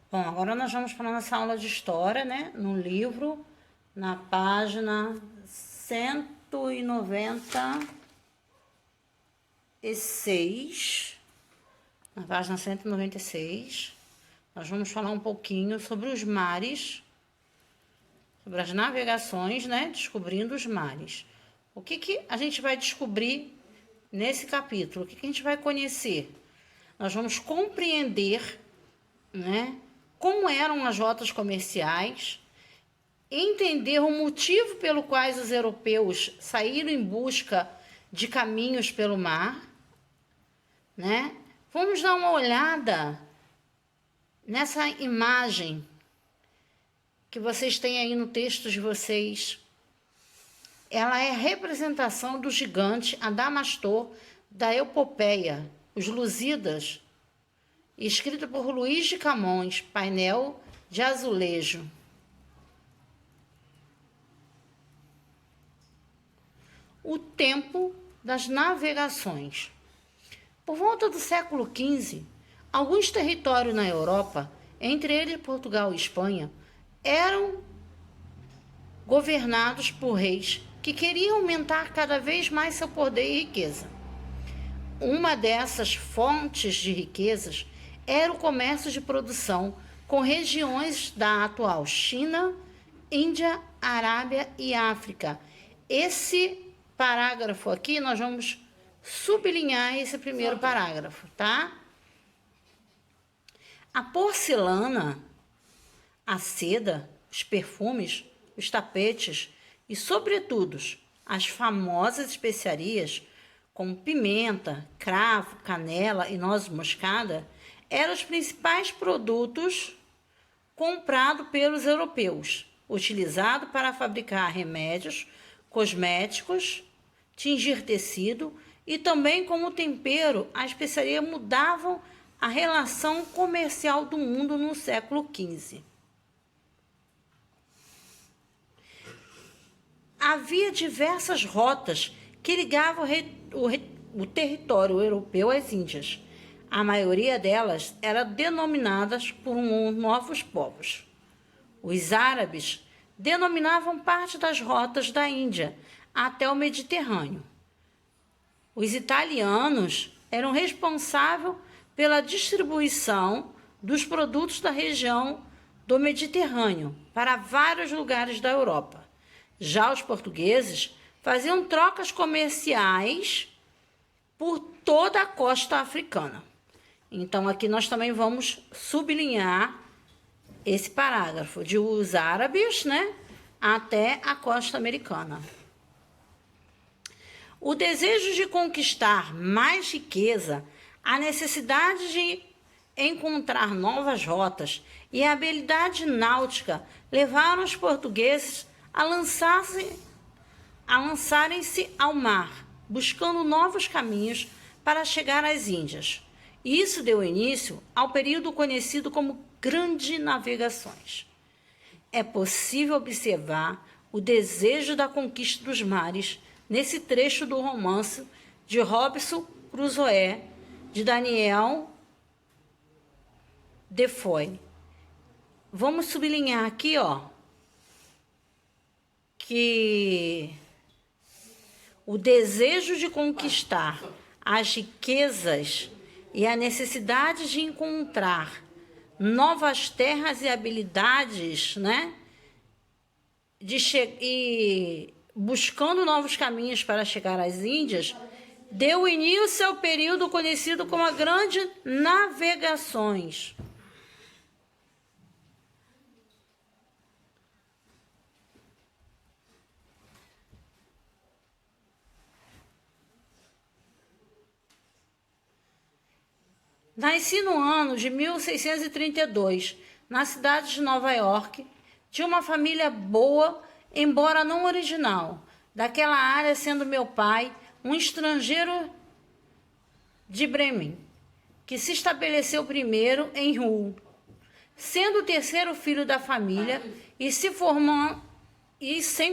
Bom, agora nós vamos para a nossa aula de história, né? No livro, na página 196. Na página 196, nós vamos falar um pouquinho sobre os mares, sobre as navegações, né? Descobrindo os mares. O que a gente vai descobrir nesse capítulo? O que a gente vai conhecer? Nós vamos compreender, né? Como eram as rotas comerciais, entender o motivo pelo qual os europeus saíram em busca de caminhos pelo mar, né? Vamos dar uma olhada nessa imagem que vocês têm aí no texto de vocês. Ela é a representação do gigante Adamastor da Epopeia, os Lusíadas, escrito por Luís de Camões, painel de azulejo. O tempo das navegações. Por volta do século XV, alguns territórios na Europa, entre eles Portugal e Espanha, eram governados por reis que queriam aumentar cada vez mais seu poder e riqueza. Uma dessas fontes de riquezas era o comércio de produção com regiões da atual China, Índia, Arábia e África. Esse parágrafo aqui, nós vamos sublinhar esse primeiro parágrafo, tá? A porcelana, a seda, os perfumes, os tapetes e, sobretudo, as famosas especiarias como pimenta, cravo, canela e noz moscada eram os principais produtos comprados pelos europeus, utilizados para fabricar remédios, cosméticos, tingir tecido e também como tempero. A especiaria mudavam a relação comercial do mundo no século XV. Havia diversas rotas que ligavam o território europeu às Índias. A maioria delas era denominadas por novos povos. Os árabes denominavam parte das rotas da Índia até o Mediterrâneo. Os italianos eram responsáveis pela distribuição dos produtos da região do Mediterrâneo para vários lugares da Europa. Já os portugueses faziam trocas comerciais por toda a costa africana. Então, aqui nós também vamos sublinhar esse parágrafo de os árabes, né, até a costa americana. O desejo de conquistar mais riqueza, a necessidade de encontrar novas rotas e a habilidade náutica levaram os portugueses a lançarem-se ao mar, buscando novos caminhos para chegar às Índias. Isso deu início ao período conhecido como Grandes Navegações. É possível observar o desejo da conquista dos mares nesse trecho do romance de Robinson Crusoe, de Daniel Defoe. Vamos sublinhar aqui, ó, que o desejo de conquistar as riquezas e a necessidade de encontrar novas terras e habilidades, né? E buscando novos caminhos para chegar às Índias, deu início ao período conhecido como as Grandes Navegações. Nasci no ano de 1632, na cidade de Nova York, de uma família boa, embora não original, daquela área, sendo meu pai um estrangeiro de Bremen, que se estabeleceu primeiro em Hull, sendo o terceiro filho da família e sem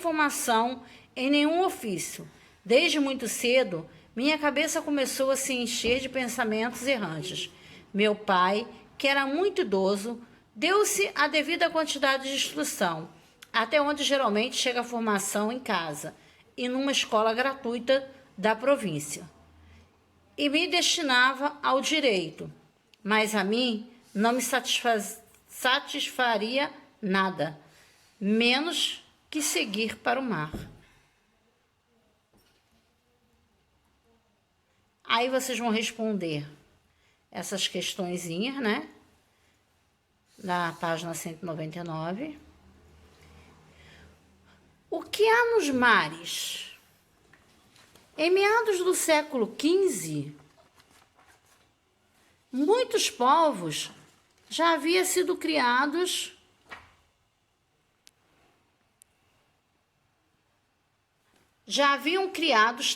formação em nenhum ofício. Desde muito cedo, minha cabeça começou a se encher de pensamentos errantes. Meu pai, que era muito idoso, Deu-se a devida quantidade de instrução, até onde geralmente chega a formação em casa e numa escola gratuita da província. E me destinava ao direito, mas a mim não me satisfaria nada, menos que seguir para o mar. Aí vocês vão responder essas questõezinhas, né? Na página 199. O que há nos mares? Em meados do século XV, muitos povos já haviam sido criados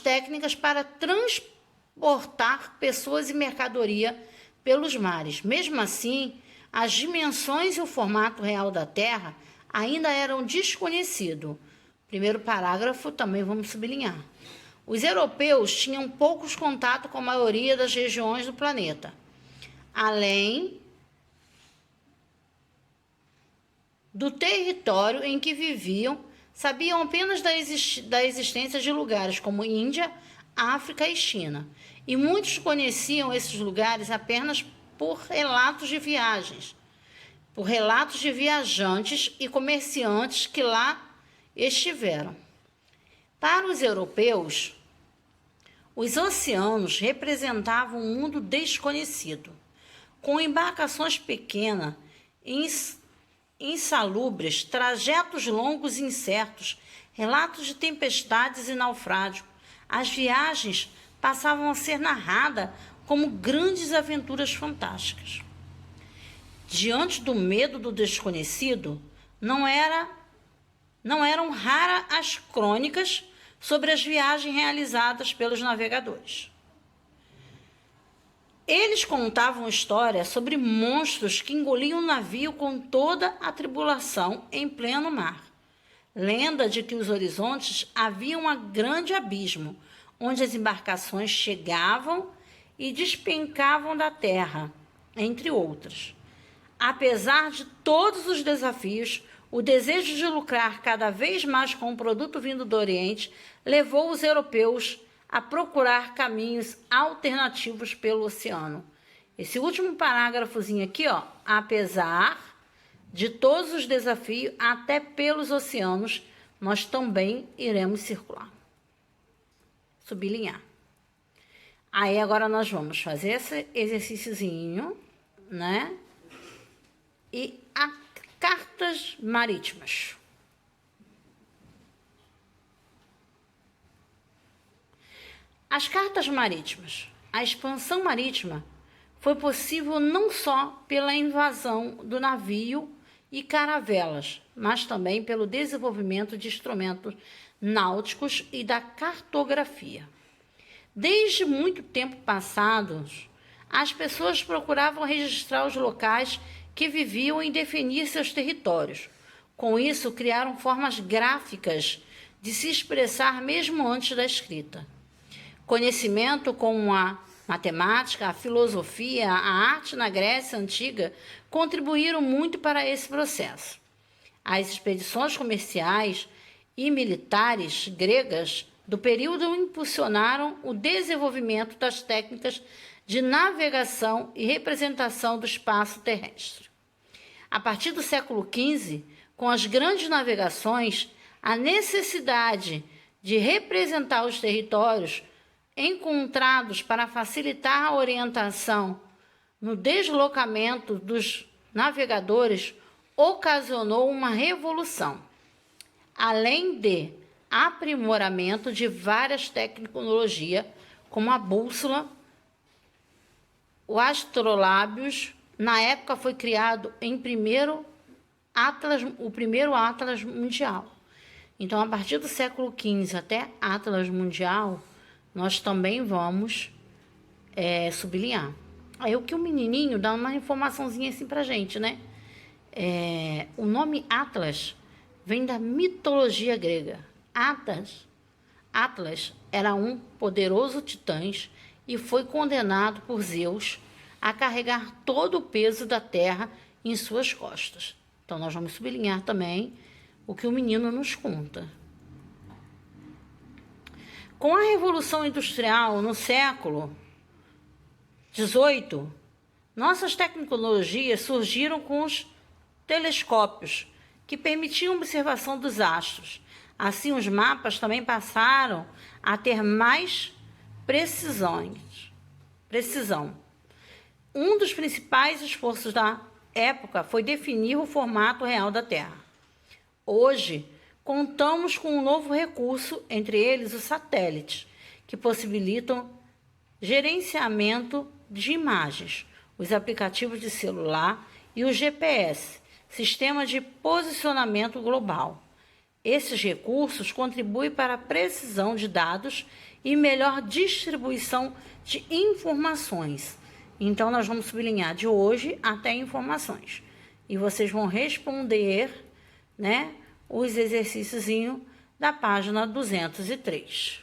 técnicas para transportar pessoas e mercadoria pelos mares. Mesmo assim, as dimensões e o formato real da Terra ainda eram desconhecidos. Primeiro parágrafo também vamos sublinhar. Os europeus tinham poucos contatos com a maioria das regiões do planeta. Além do território em que viviam, sabiam apenas da existência de lugares como Índia, África e China. E muitos conheciam esses lugares apenas por relatos de viagens, por relatos de viajantes e comerciantes que lá estiveram. Para os europeus, os oceanos representavam um mundo desconhecido, com embarcações pequenas, insalubres, trajetos longos e incertos, relatos de tempestades e naufrágios. As viagens passavam a ser narradas como grandes aventuras fantásticas. Diante do medo do desconhecido, não eram raras as crônicas sobre as viagens realizadas pelos navegadores. Eles contavam histórias sobre monstros que engoliam o navio com toda a tribulação em pleno mar. Lenda de que os horizontes havia um grande abismo, onde as embarcações chegavam e despencavam da terra, entre outras. Apesar de todos os desafios, o desejo de lucrar cada vez mais com o produto vindo do Oriente levou os europeus a procurar caminhos alternativos pelo oceano. Esse último parágrafozinho aqui, ó, apesar de todos os desafios, até pelos oceanos, nós também iremos circular. Sublinhar. Aí agora nós vamos fazer esse exercíciozinho, né? E cartas marítimas. As cartas marítimas. A expansão marítima foi possível não só pela invasão do navio e caravelas, mas também pelo desenvolvimento de instrumentos náuticos e da cartografia. Desde muito tempo passados, as pessoas procuravam registrar os locais que viviam e definir seus territórios. Com isso, criaram formas gráficas de se expressar mesmo antes da escrita. Conhecimento como a matemática, a filosofia, a arte na Grécia Antiga contribuíram muito para esse processo. As expedições comerciais e militares gregas do período impulsionaram o desenvolvimento das técnicas de navegação e representação do espaço terrestre. A partir do século XV, com as grandes navegações, a necessidade de representar os territórios encontrados para facilitar a orientação no deslocamento dos navegadores ocasionou uma revolução, além de aprimoramento de várias tecnologias, como a bússola, o astrolábios. Na época foi criado o primeiro Atlas mundial. Então, a partir do século XV até Atlas mundial, nós também vamos sublinhar. Aí o que o menininho dá uma informaçãozinha assim pra gente, né? O nome Atlas vem da mitologia grega. Atlas era um poderoso titã e foi condenado por Zeus a carregar todo o peso da terra em suas costas. Então, nós vamos sublinhar também o que o menino nos conta. Com a Revolução Industrial no século XVIII, nossas tecnologias surgiram com os telescópios, que permitiam observação dos astros. Assim, os mapas também passaram a ter mais precisão. Um dos principais esforços da época foi definir o formato real da Terra. Hoje, contamos com um novo recurso, entre eles os satélites, que possibilitam gerenciamento de imagens, os aplicativos de celular e o GPS, Sistema de Posicionamento Global. Esses recursos contribuem para a precisão de dados e melhor distribuição de informações. Então, nós vamos sublinhar de hoje até informações. E vocês vão responder, né, os exercíciozinhos da página 203.